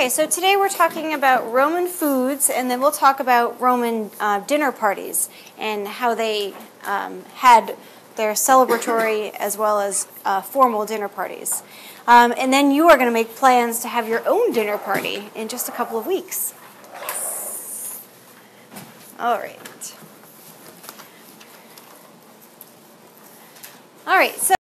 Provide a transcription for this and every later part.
Okay, so today we're talking about Roman foods, and then we'll talk about Roman dinner parties and how they had their celebratory as well as formal dinner parties. And then you are going to make plans to have your own dinner party in just a couple of weeks. Yes. All right. All right, so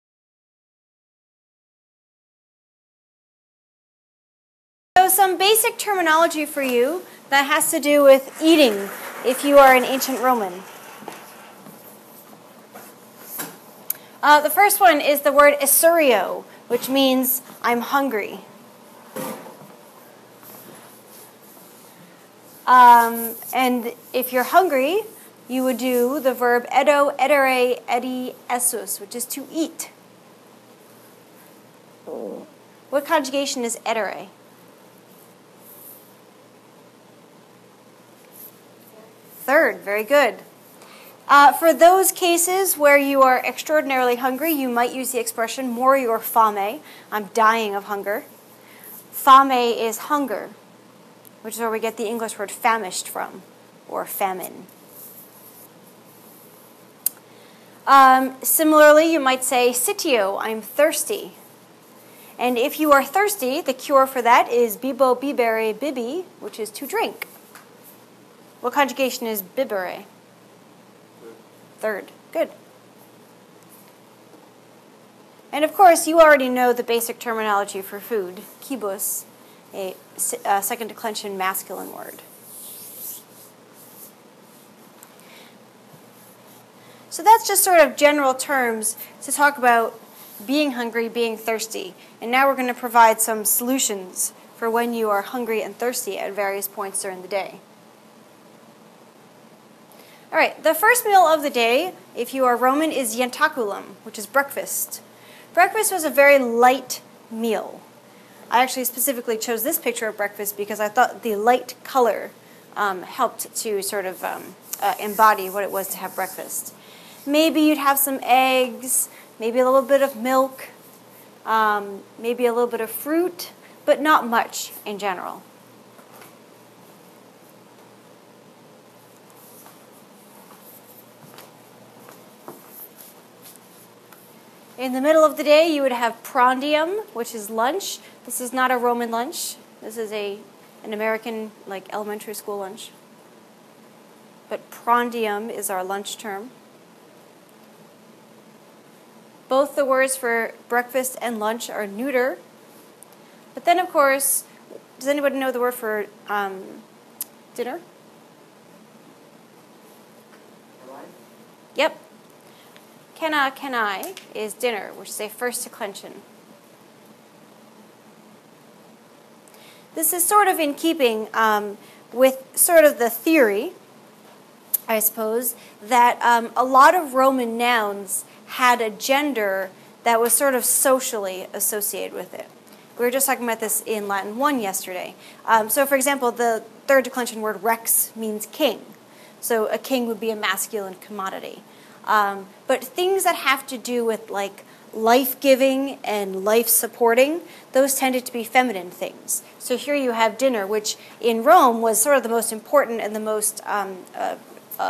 some basic terminology for you that has to do with eating if you are an ancient Roman. The first one is the word essurio, which means I'm hungry. And if you're hungry, you would do the verb edo, edere, edi, essus, which is to eat. What conjugation is edere? Third, very good. For those cases where you are extraordinarily hungry, you might use the expression morior fame, I'm dying of hunger. Fame is hunger, which is where we get the English word famished from, or famine. Similarly, you might say sitio, I'm thirsty. And if you are thirsty, the cure for that is bibo bibere bibi, which is to drink. What conjugation is bibere? Third. Good. And of course, you already know the basic terminology for food. Kibus, a second declension masculine word. So that's just sort of general terms to talk about being hungry, being thirsty. And now we're going to provide some solutions for when you are hungry and thirsty at various points during the day. All right, the first meal of the day, if you are Roman, is ientaculum, which is breakfast. Breakfast was a very light meal. I actually specifically chose this picture of breakfast because I thought the light color helped to sort of embody what it was to have breakfast. Maybe you'd have some eggs, maybe a little bit of milk, maybe a little bit of fruit, but not much in general. In the middle of the day, you would have prandium, which is lunch. This is not a Roman lunch. This is an American, like, elementary school lunch. But prandium is our lunch term. Both the words for breakfast and lunch are neuter. But then, of course, does anybody know the word for dinner? Yep. Kenai is dinner, which is a first declension. This is sort of in keeping with sort of the theory, I suppose, that a lot of Roman nouns had a gender that was sort of socially associated with it. We were just talking about this in Latin 1 yesterday. So, for example, the third declension word rex means king. So a king would be a masculine commodity. But things that have to do with like life-giving and life-supporting, those tended to be feminine things. So here you have dinner, which in Rome was sort of the most important and the most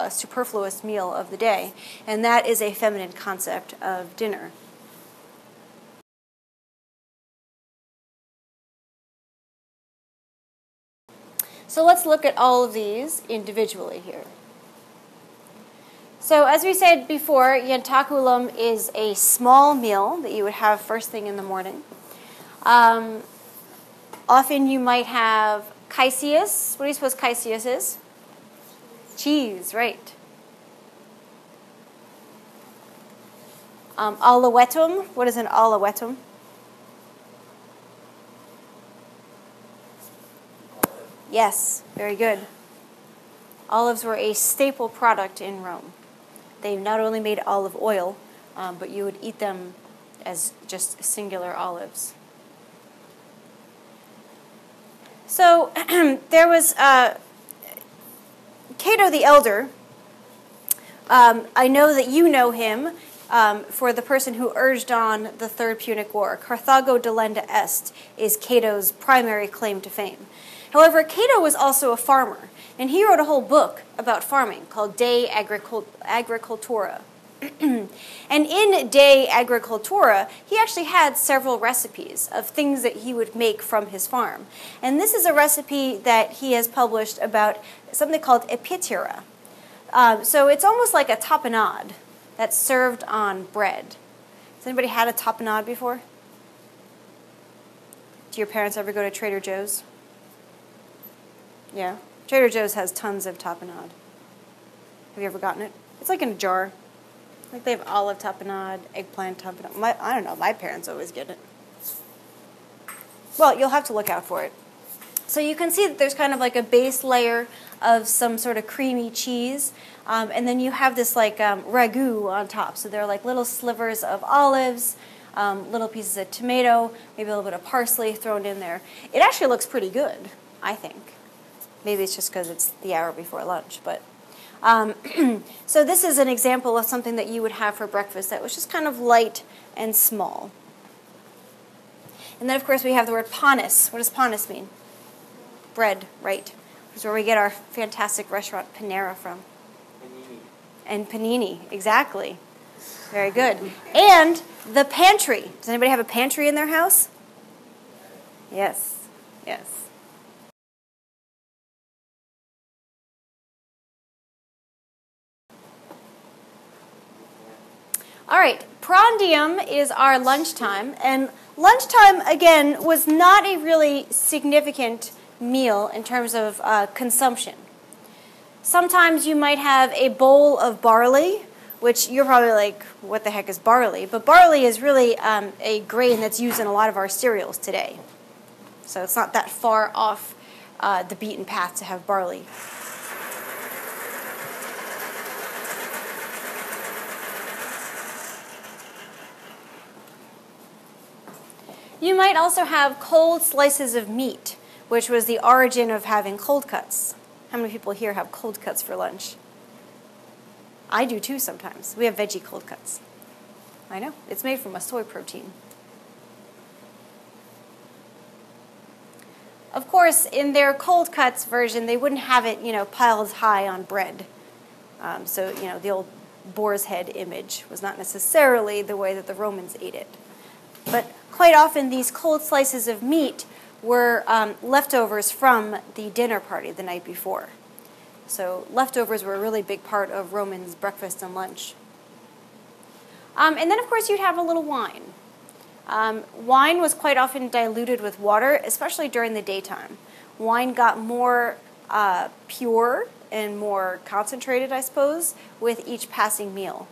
superfluous meal of the day. And that is a feminine concept of dinner. So let's look at all of these individually here. So as we said before, ientaculum is a small meal that you would have first thing in the morning. Often you might have caesius. What do you suppose caesius is? Cheese, right. Olivetum. What is an olivetum? Yes, very good. Olives were a staple product in Rome. They not only made olive oil, but you would eat them as just singular olives. So there was Cato the Elder. I know that you know him for the person who urged on the Third Punic War. Carthago delenda est is Cato's primary claim to fame. However, Cato was also a farmer, and he wrote a whole book about farming called De Agricultura. And in De Agricultura, he actually had several recipes of things that he would make from his farm. And this is a recipe that he has published about something called epitera. So it's almost like a tapenade that's served on bread. Has anybody had a tapenade before? Do your parents ever go to Trader Joe's? Yeah. Trader Joe's has tons of tapenade. Have you ever gotten it? It's like in a jar. Like they have olive tapenade, eggplant tapenade. I don't know, my parents always get it. Well, you'll have to look out for it. So you can see that there's kind of like a base layer of some sort of creamy cheese, and then you have this like ragu on top. So they're like little slivers of olives, little pieces of tomato, maybe a little bit of parsley thrown in there. It actually looks pretty good, I think. Maybe it's just because it's the hour before lunch, but so this is an example of something that you would have for breakfast that was just kind of light and small. And then, of course, we have the word panis. What does panis mean? Bread, right. Which is where we get our fantastic restaurant Panera from. Panini. And panini, exactly. Very good. And the pantry. Does anybody have a pantry in their house? Yes, yes. All right, prandium is our lunchtime, and lunchtime, again, was not a really significant meal in terms of consumption. Sometimes you might have a bowl of barley, which you're probably like, what the heck is barley? But barley is really a grain that's used in a lot of our cereals today. So it's not that far off the beaten path to have barley. You might also have cold slices of meat, which was the origin of having cold cuts. How many people here have cold cuts for lunch? I do too sometimes. We have veggie cold cuts. I know. It's made from a soy protein. Of course, in their cold cuts version, they wouldn't have it, piled high on bread. So, the old boar's head image was not necessarily the way that the Romans ate it. But quite often, these cold slices of meat were leftovers from the dinner party the night before. So leftovers were a really big part of Romans' breakfast and lunch. And then, of course, you'd have a little wine. Wine was quite often diluted with water, especially during the daytime. Wine got more pure and more concentrated, I suppose, with each passing meal.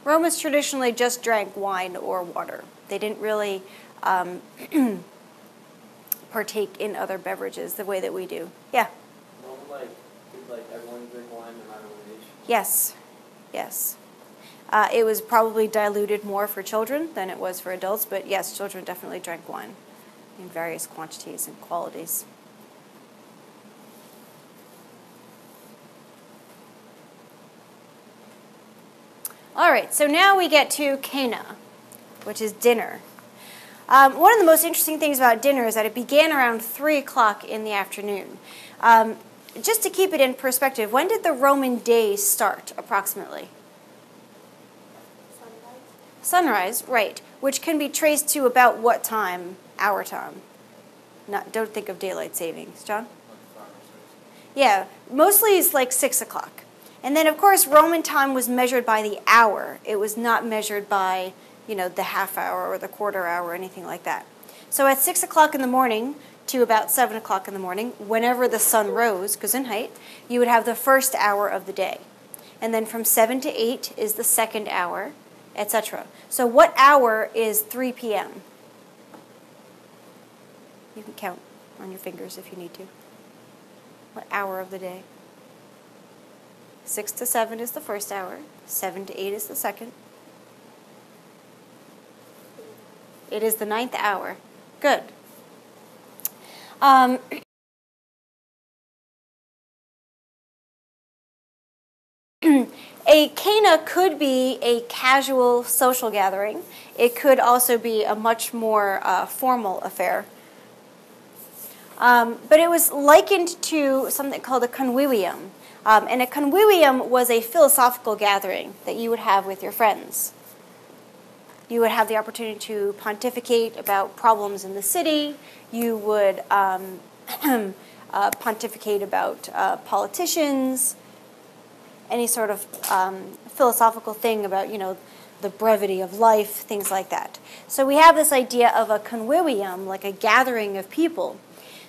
Romans traditionally just drank wine or water. They didn't really partake in other beverages the way that we do. Yeah? Did everyone drink wine no matter what age? Yes. Yes. It was probably diluted more for children than it was for adults, but yes, children definitely drank wine in various quantities and qualities. All right, so now we get to cena, which is dinner. One of the most interesting things about dinner is that it began around 3 o'clock in the afternoon. Just to keep it in perspective, when did the Roman day start, approximately? Sunrise, right, which can be traced to about what time? Our time. Don't think of daylight savings. John? Yeah, mostly it's like 6 o'clock. And then, of course, Roman time was measured by the hour. It was not measured by, the half hour or the quarter hour or anything like that. So at 6 o'clock in the morning to about 7 o'clock in the morning, whenever the sun rose, Gesundheit, you would have the first hour of the day. And then from 7 to 8 is the second hour, etc. So what hour is 3 p.m.? You can count on your fingers if you need to. What hour of the day? 6 to 7 is the first hour. 7 to 8 is the second. It is the 9th hour. Good. Um, A cena could be a casual social gathering. It could also be a much more formal affair. But it was likened to something called a convivium. And a convivium was a philosophical gathering that you would have with your friends. You would have the opportunity to pontificate about problems in the city. You would pontificate about politicians, any sort of philosophical thing about, the brevity of life, things like that. So we have this idea of a convivium, like a gathering of people.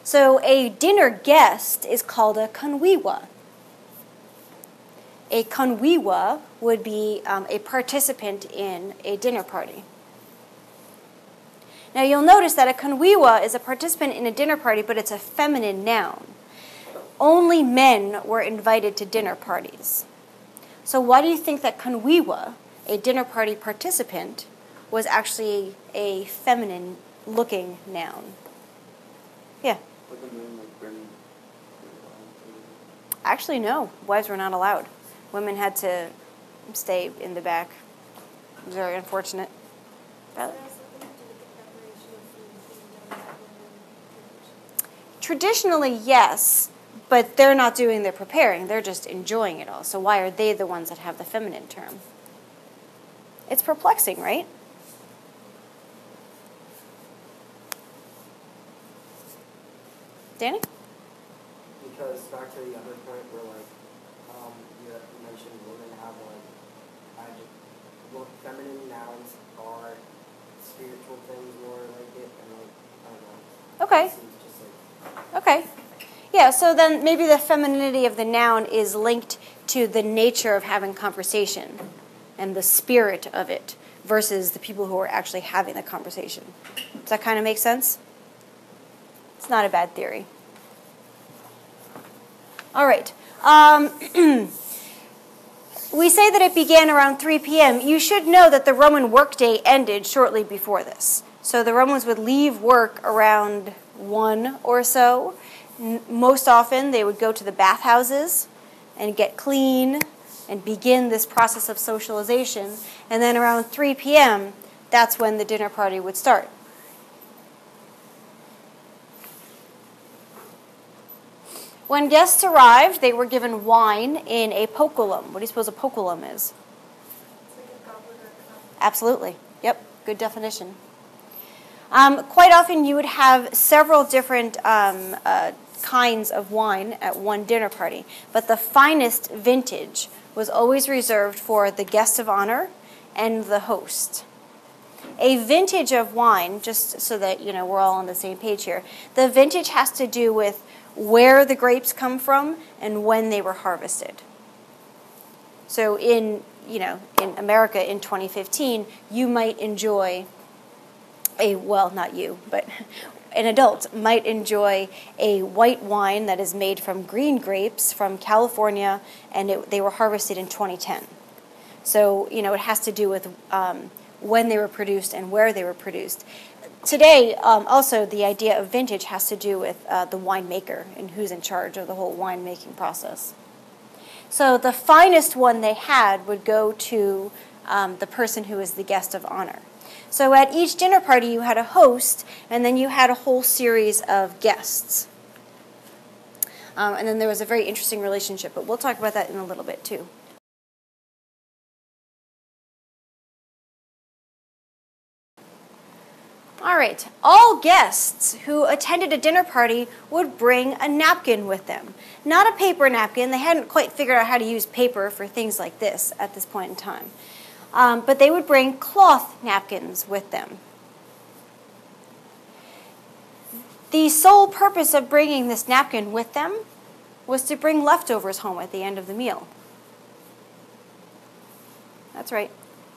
So a dinner guest is called a conviva. A conviva would be a participant in a dinner party. Now you'll notice that a conviva is a participant in a dinner party, but it's a feminine noun. Only men were invited to dinner parties. So why do you think that conviva, a dinner party participant, was actually a feminine-looking noun? Yeah? Would the men like bring Actually, no. Wives were not allowed. Women had to stay in the back. It was very unfortunate. Traditionally, yes, but they're not doing the preparing. They're just enjoying it all. So why are they the ones that have the feminine term? It's perplexing, right? Danny? Because back to the other point where you mentioned women have feminine nouns are spiritual things more like it, and I don't know. Okay. It seems just Okay. Yeah, so then maybe the femininity of the noun is linked to the nature of having conversation and the spirit of it versus the people who are actually having the conversation. Does that kind of make sense? It's not a bad theory. All right. We say that it began around 3 p.m. You should know that the Roman workday ended shortly before this. So the Romans would leave work around 1 or so. Most often they would go to the bathhouses and get clean and begin this process of socialization. And then around 3 p.m., that's when the dinner party would start. When guests arrived, they were given wine in a poculum. What do you suppose a poculum is? It's like a goblet or a cup. Absolutely. Yep, good definition. Quite often you would have several different kinds of wine at one dinner party, but the finest vintage was always reserved for the guest of honor and the host. A vintage of wine, just so that we're all on the same page here, the vintage has to do with where the grapes come from and when they were harvested. So in America in 2015, you might enjoy not you, but an adult might enjoy a white wine that is made from green grapes from California, and they were harvested in 2010. So, it has to do with when they were produced and where they were produced. Today, also, the idea of vintage has to do with the winemaker and who's in charge of the whole winemaking process. So the finest one they had would go to the person who is the guest of honor. So at each dinner party, you had a host, and then you had a whole series of guests. And then there was a very interesting relationship, but we'll talk about that in a little bit, too. All right, all guests who attended a dinner party would bring a napkin with them. Not a paper napkin. They hadn't quite figured out how to use paper for things like this at this point in time. But they would bring cloth napkins with them. The sole purpose of bringing this napkin with them was to bring leftovers home at the end of the meal. That's right.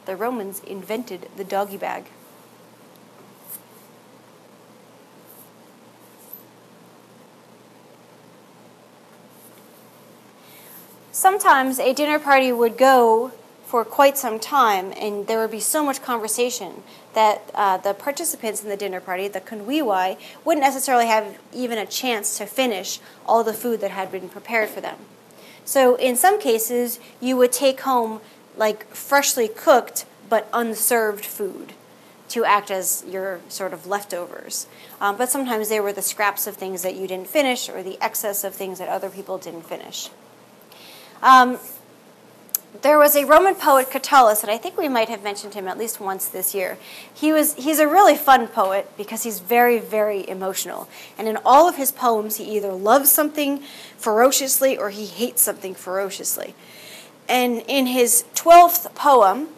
The Romans invented the doggy bag. Sometimes a dinner party would go for quite some time, and there would be so much conversation that the participants in the dinner party, the convivi, wouldn't necessarily have even a chance to finish all the food that had been prepared for them. So in some cases, you would take home like freshly cooked but unserved food to act as your sort of leftovers. But sometimes they were the scraps of things that you didn't finish or the excess of things that other people didn't finish. There was a Roman poet, Catullus, and I think we might have mentioned him at least once this year. He's a really fun poet because he's very, very emotional. And in all of his poems, he either loves something ferociously or he hates something ferociously. And in his 12th poem,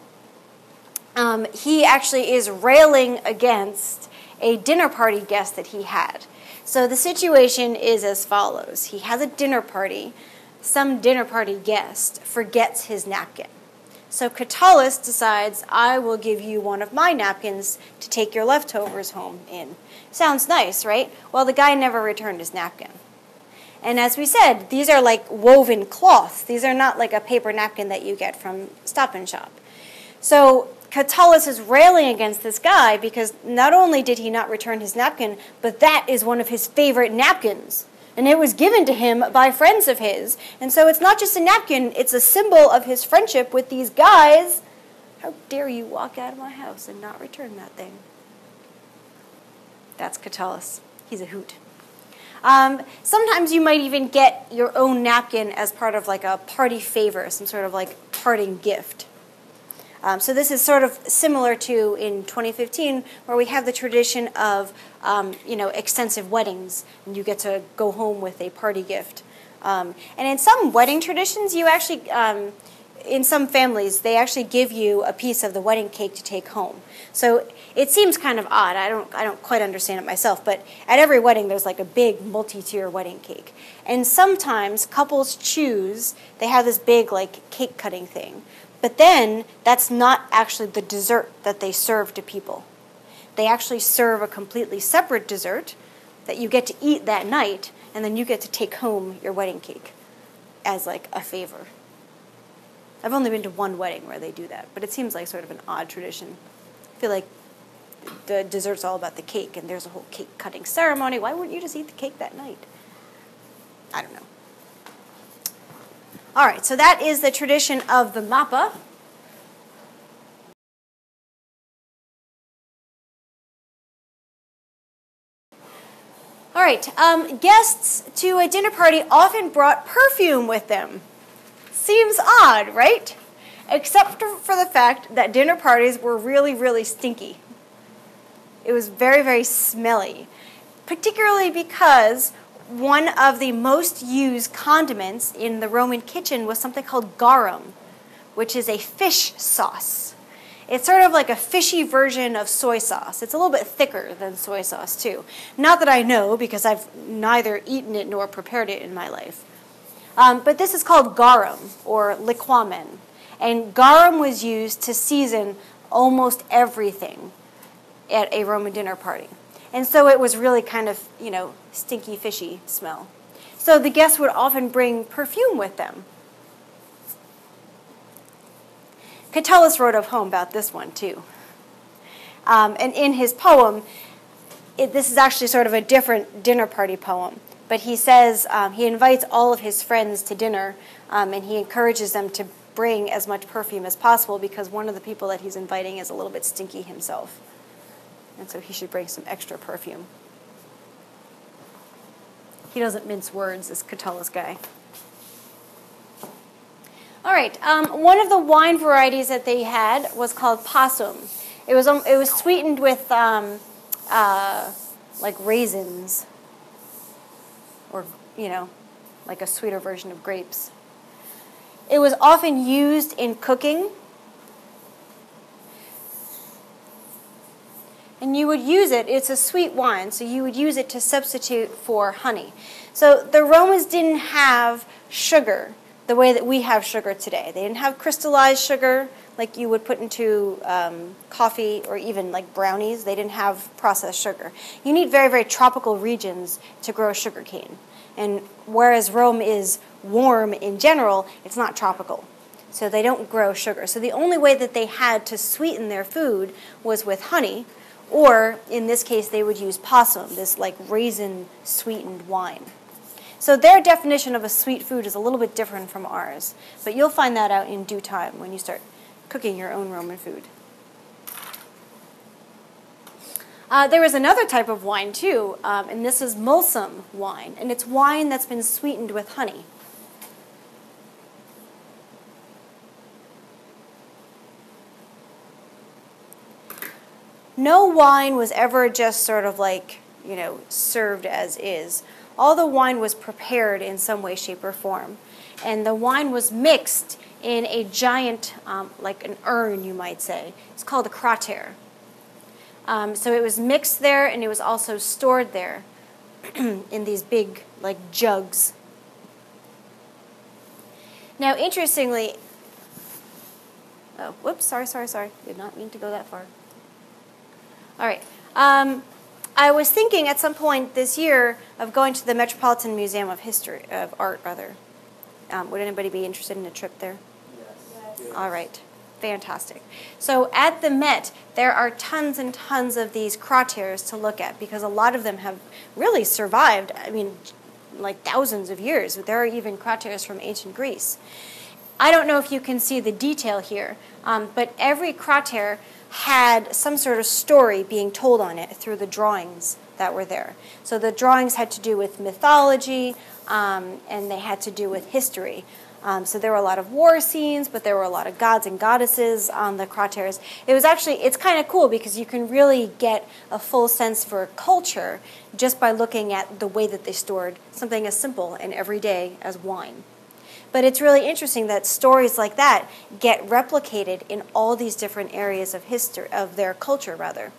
he actually is railing against a dinner party guest that he had. So the situation is as follows. He has a dinner party. Some dinner party guest forgets his napkin. So Catullus decides, I will give you one of my napkins to take your leftovers home in. Sounds nice, right? Well, the guy never returned his napkin. And as we said, these are like woven cloths. These are not like a paper napkin that you get from Stop and Shop. So Catullus is railing against this guy because not only did he not return his napkin, but that is one of his favorite napkins. And it was given to him by friends of his. And so it's not just a napkin, it's a symbol of his friendship with these guys. How dare you walk out of my house and not return that thing? That's Catullus. He's a hoot. Sometimes you might even get your own napkin as part of like a party favor, some sort of like parting gift. So this is sort of similar to in 2015, where we have the tradition of, extensive weddings, and you get to go home with a party gift. And in some wedding traditions, you actually, in some families, they actually give you a piece of the wedding cake to take home. So it seems kind of odd. I don't quite understand it myself, but at every wedding, there's like a big multi-tier wedding cake. And sometimes couples choose, they have this big like cake cutting thing. But then, that's not actually the dessert that they serve to people. They actually serve a completely separate dessert that you get to eat that night, and then you get to take home your wedding cake as like a favor. I've only been to one wedding where they do that, but it seems like sort of an odd tradition. I feel like the dessert's all about the cake, and there's a whole cake cutting ceremony. Why wouldn't you just eat the cake that night? I don't know. All right, so that is the tradition of the mappa. All right, guests to a dinner party often brought perfume with them. Seems odd, right? Except for the fact that dinner parties were really, really stinky. It was very, very smelly, particularly because one of the most used condiments in the Roman kitchen was something called garum, which is a fish sauce. It's sort of like a fishy version of soy sauce. It's a little bit thicker than soy sauce, too. Not that I know, because I've neither eaten it nor prepared it in my life. But this is called garum, or liquamen. And garum was used to season almost everything at a Roman dinner party. And so it was really kind of, stinky, fishy smell. So the guests would often bring perfume with them. Catullus wrote a poem about this one, too. And in his poem, this is actually sort of a different dinner party poem. But he says he invites all of his friends to dinner, and he encourages them to bring as much perfume as possible because one of the people that he's inviting is a little bit stinky himself. And so he should bring some extra perfume. He doesn't mince words, this Catullus guy. All right, one of the wine varieties that they had was called possum. It was sweetened with like raisins, or like a sweeter version of grapes. It was often used in cooking. And you would use it, it's a sweet wine, so you would use it to substitute for honey. So the Romans didn't have sugar the way that we have sugar today. They didn't have crystallized sugar like you would put into coffee or even like brownies. They didn't have processed sugar. You need very, very tropical regions to grow sugarcane. And whereas Rome is warm in general, it's not tropical. So they don't grow sugar. So the only way that they had to sweeten their food was with honey, or in this case they would use possum, this like raisin sweetened wine. So their definition of a sweet food is a little bit different from ours, but you'll find that out in due time when you start cooking your own Roman food. There is another type of wine too, and this is mulsum wine, and it's wine that's been sweetened with honey. No wine was ever just sort of like, served as is. All the wine was prepared in some way, shape, or form. And the wine was mixed in a giant, like an urn, you might say. It's called a crater. So it was mixed there, and it was also stored there in these big, like, jugs. Now, interestingly, oh, whoops, sorry. Did not mean to go that far. All right. I was thinking at some point this year of going to the Metropolitan Museum of Art. Would anybody be interested in a trip there? Yes. All right. Fantastic. So at the Met, there are tons and tons of these craters to look at because a lot of them have really survived, like thousands of years. There are even craters from ancient Greece. I don't know if you can see the detail here, but every crater had some sort of story being told on it through the drawings that were there. So the drawings had to do with mythology, and they had to do with history. So there were a lot of war scenes, but there were a lot of gods and goddesses on the craters. It's kind of cool because you can really get a full sense for culture just by looking at the way that they stored something as simple and everyday as wine. But it's really interesting that stories like that get replicated in all these different areas of history, of their culture, rather.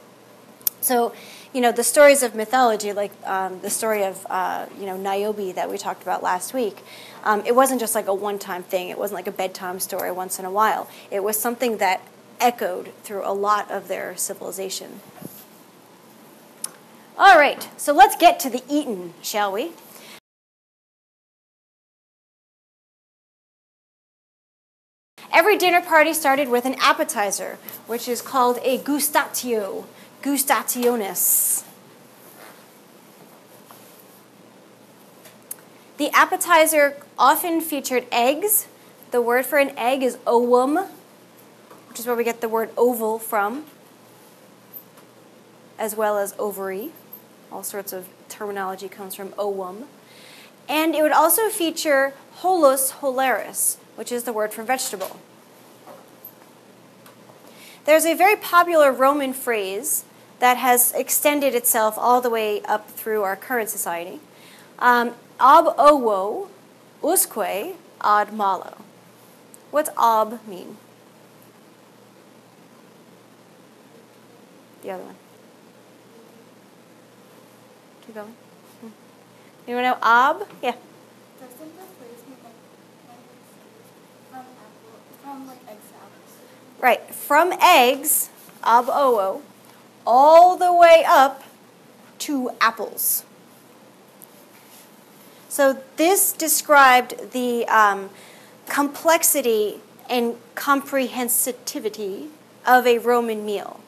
So, the stories of mythology, like the story of, Niobe that we talked about last week, it wasn't just like a one-time thing. It wasn't like a bedtime story once in a while. It was something that echoed through a lot of their civilization. All right, so let's get to the eating, shall we? Every dinner party started with an appetizer, which is called a gustatio, gustationis. The appetizer often featured eggs. The word for an egg is ovum, which is where we get the word oval from, as well as ovary. All sorts of terminology comes from ovum. And it would also feature holus holaris, which is the word for vegetable. There's a very popular Roman phrase that has extended itself all the way up through our current society. Ab ovo usque ad malo. What's ob mean? The other one. Keep going. Anyone know ab? Yeah. Doesn't the phrase mean from eggs to apples? Right. From eggs, ab ovo, all the way up to apples. So this described the complexity and comprehensivity of a Roman meal.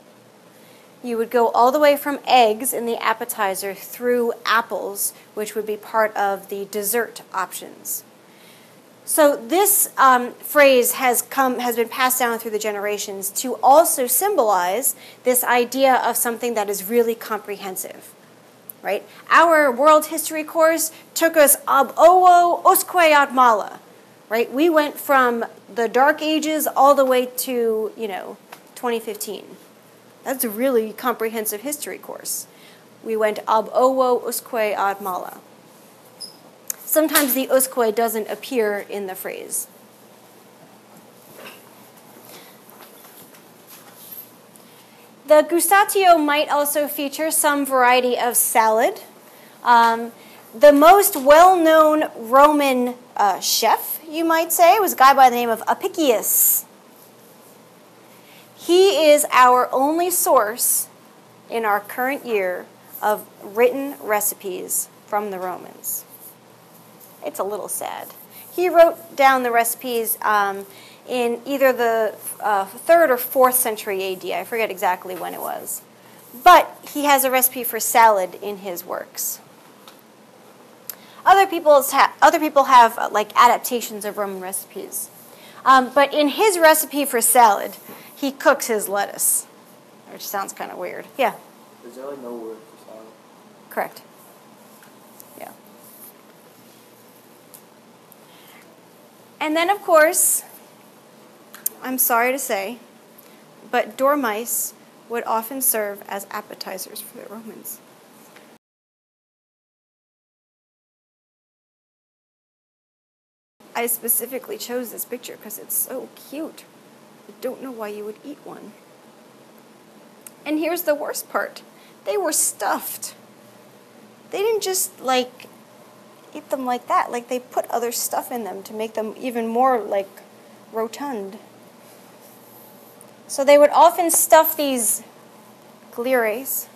You would go all the way from eggs in the appetizer through apples, which would be part of the dessert options. So this phrase has been passed down through the generations to also symbolize this idea of something that is really comprehensive. Right? Our world history course took us ab ovo usque ad mala. Right? We went from the Dark Ages all the way to, 2015. That's a really comprehensive history course. We went ab ovo usque ad mala. Sometimes the usque doesn't appear in the phrase. The gustatio might also feature some variety of salad. The most well-known Roman chef, you might say, was a guy by the name of Apicius. He is our only source in our current year of written recipes from the Romans. It's a little sad. he wrote down the recipes in either the 3rd or 4th century AD. I forget exactly when it was. But he has a recipe for salad in his works. Other people have like adaptations of Roman recipes. But in his recipe for salad, he cooks his lettuce, which sounds kind of weird. Yeah. Is there like no word for salad? Correct. Yeah. And then, of course, I'm sorry to say, but dormice would often serve as appetizers for the Romans. I specifically chose this picture because it's so cute. I don't know why you would eat one. And here's the worst part. They were stuffed. They didn't just, like, eat them like that. Like, they put other stuff in them to make them even more, like, rotund. So they would often stuff these glires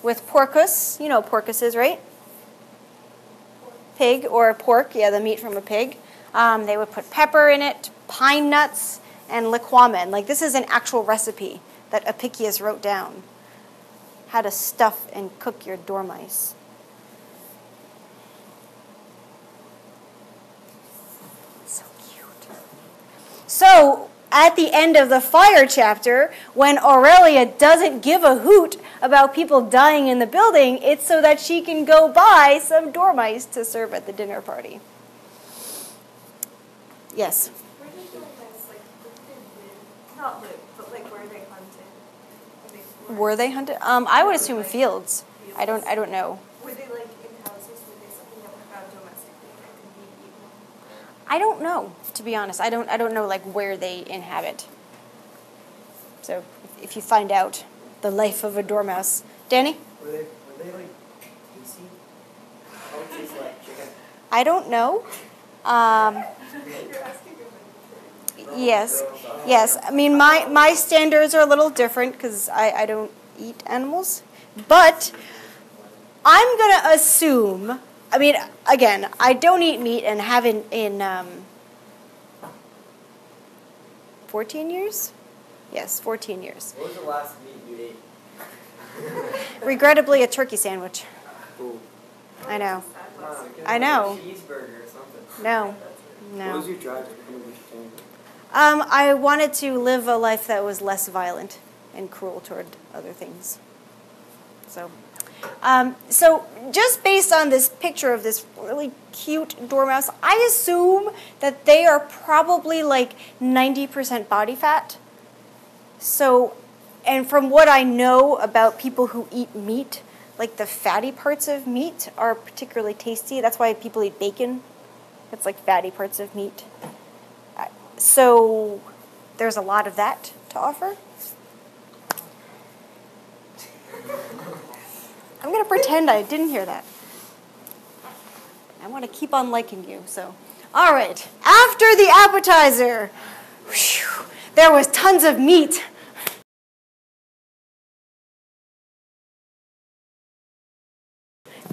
with porcus. You know what porcus is, right? Pig or pork. Yeah, the meat from a pig. They would put pepper in it, pine nuts, and liquamen. Like, this is an actual recipe that Apicius wrote down. How to stuff and cook your dormice. So cute. So, at the end of the fire chapter, when Aurelia doesn't give a hoot about people dying in the building, it's so that she can go buy some dormice to serve at the dinner party. Yes? Where did dormice, like, live? Not live, but like where they hunted? Were they hunted? I would assume fields. I don't know. Were they like in houses? Were they something that was found domestically that could be eaten? I don't know, to be honest. I don't know like where they inhabit. So if you find out the life of a dormouse, Danny? Were they like juicy? How would taste like chicken? I don't know. You're asking a Yes. I mean, my standards are a little different because I don't eat animals. But I'm going to assume, I mean, again, I don't eat meat and haven't in 14 years? Yes, 14 years. What was the last meat you ate? Regrettably, a turkey sandwich. Ooh. I know. Come on, get I know. a cheeseburger or something. No. What was No. your drive to become a vegetarian? I wanted to live a life that was less violent and cruel toward other things. So just based on this picture of this really cute dormouse, I assume that they are probably like 90% body fat. So, and from what I know about people who eat meat, like the fatty parts of meat are particularly tasty. That's why people eat bacon. It's like fatty parts of meat. So there's a lot of that to offer. I'm going to pretend I didn't hear that. I want to keep on liking you, so. All right. After the appetizer, whew, there was tons of meat.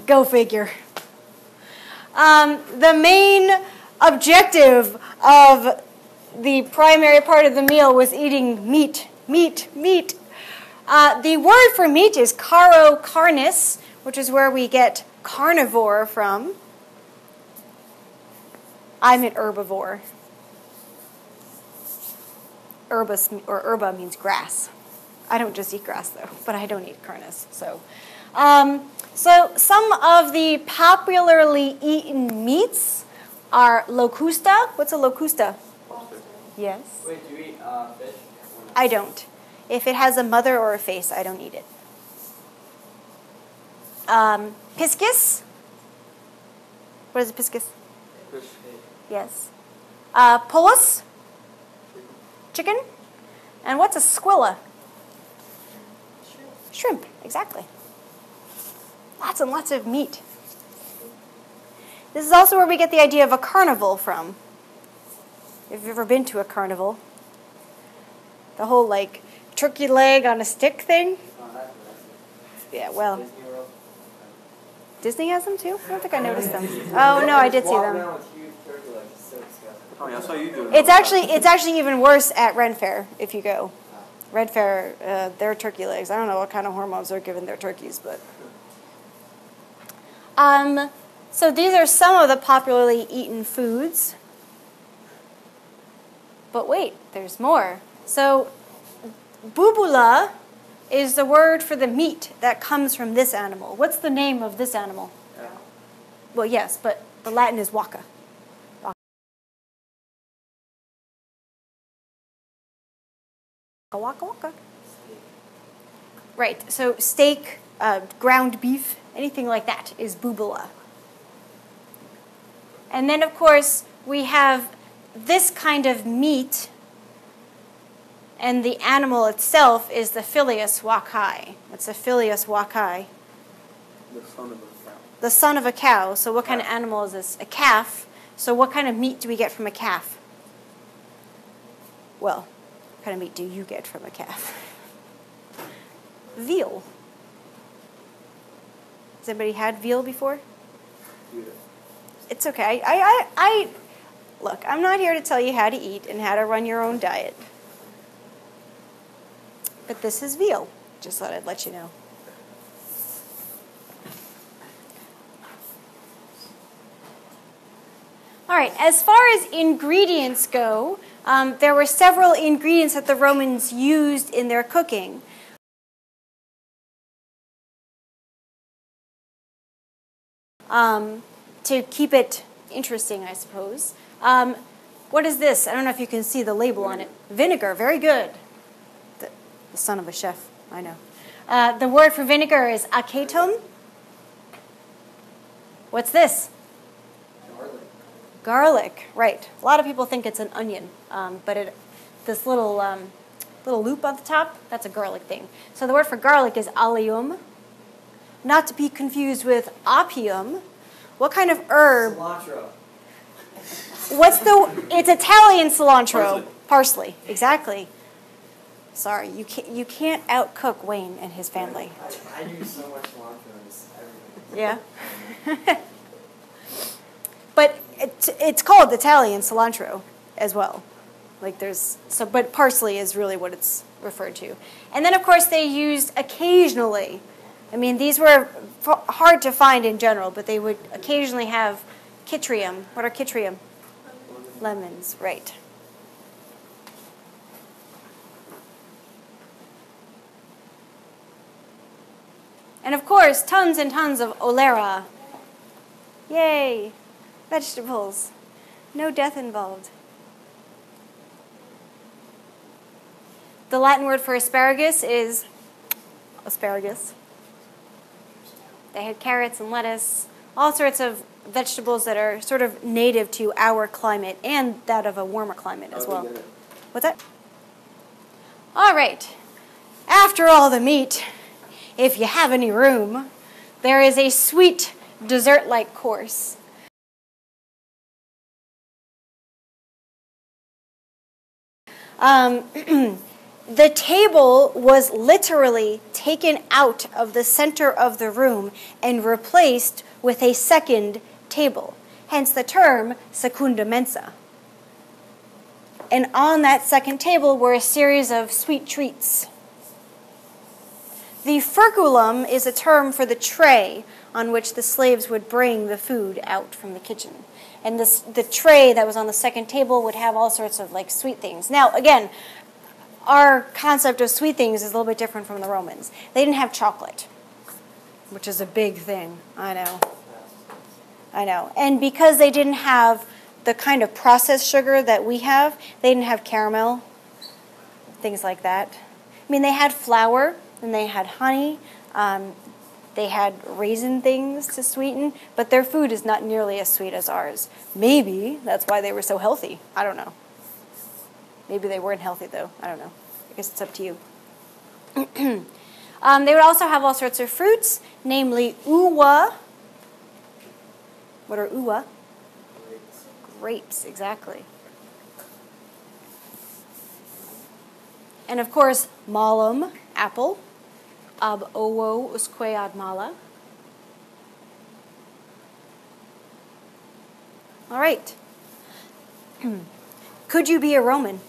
Go figure. The main objective of the primary part of the meal was eating meat. The word for meat is caro carnis, which is where we get carnivore from. I'm an herbivore. Herba means grass. I don't just eat grass though, but I don't eat carnis. So some of the popularly eaten meats are locusta. What's a locusta? Yes. Wait, do you eat fish? I don't. If it has a mother or a face, I don't eat it. Piscis. What is a piscis? Fish. Yes. Pullus. Chicken. And what's a squilla? Shrimp. Exactly. Lots and lots of meat. This is also where we get the idea of a carnival from. If you've ever been to a carnival, the whole like turkey leg on a stick thing. Oh, that's Yeah, well, Disney World. Disney has them too? I don't think I noticed them. Oh, no, I did see Walk them. around with huge turkey legs. It's so Tommy, I saw you do it. It's actually even worse at Ren Fair if you go. Red Fair, their turkey legs. I don't know what kind of hormones they're giving their turkeys, but. So these are some of the popularly eaten foods. But wait, there's more. So, bubula is the word for the meat that comes from this animal. What's the name of this animal? Yeah. Well, yes, but the Latin is waka. Waka waka. Right, so steak, ground beef, anything like that is bubula. And then, of course, we have this kind of meat, and the animal itself is the Philius wachai. It's a Philius wachai. The son of a cow. The son of a cow. So what kind of animal is this? A calf. So what kind of meat do we get from a calf? Well, what kind of meat do you get from a calf? Veal. Has anybody had veal before? Yeah. It's okay. Look, I'm not here to tell you how to eat and how to run your own diet. But this is veal. Just thought I'd let you know. All right, as far as ingredients go, there were several ingredients that the Romans used in their cooking. To keep it interesting, I suppose. What is this? I don't know if you can see the label on it. Vinegar, very good. The son of a chef, I know. The word for vinegar is acetum. What's this? Garlic. Garlic, right. A lot of people think it's an onion, but this little loop on the top, that's a garlic thing. So the word for garlic is allium, not to be confused with opium. What kind of herb? Cilantro. It's Italian cilantro. Parsley. Parsley, exactly. Sorry, you can't outcook Wayne and his family. I use so much cilantro in everything. Yeah. But it's called Italian cilantro as well. But parsley is really what it's referred to. And then, of course, they used occasionally. I mean, these were hard to find in general, but they would occasionally have chytrium. What are chytrium? Lemons, right. And of course, tons and tons of olera. Yay! Vegetables. No death involved. The Latin word for asparagus is asparagus. They had carrots and lettuce, all sorts of vegetables that are sort of native to our climate and that of a warmer climate as well. What's that? All right. After all the meat, if you have any room, there is a sweet dessert-like course. The table was literally taken out of the center of the room and replaced with a second table, hence the term secunda mensa. And on that second table were a series of sweet treats. The furculum is a term for the tray on which the slaves would bring the food out from the kitchen. And the tray that was on the second table would have all sorts of sweet things. Now, again, our concept of sweet things is a little bit different from the Romans. They didn't have chocolate, which is a big thing. I know. And because they didn't have the kind of processed sugar that we have, they didn't have caramel, things like that. I mean, they had flour, and they had honey, they had raisin things to sweeten, but their food is not nearly as sweet as ours. Maybe that's why they were so healthy. I don't know. Maybe they weren't healthy, though. I don't know. I guess it's up to you. They would also have all sorts of fruits, namely uva. What are uva? Grapes, exactly. And, of course, malum, apple. Ab ovo usque ad mala. All right. Could you be a Roman?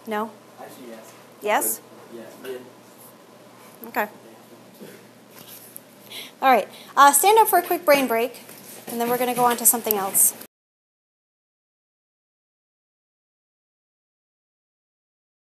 No. No? Actually, yes. Yes? Yes. Yeah. Okay. All right. Stand up for a quick brain break, and then we're going to go on to something else.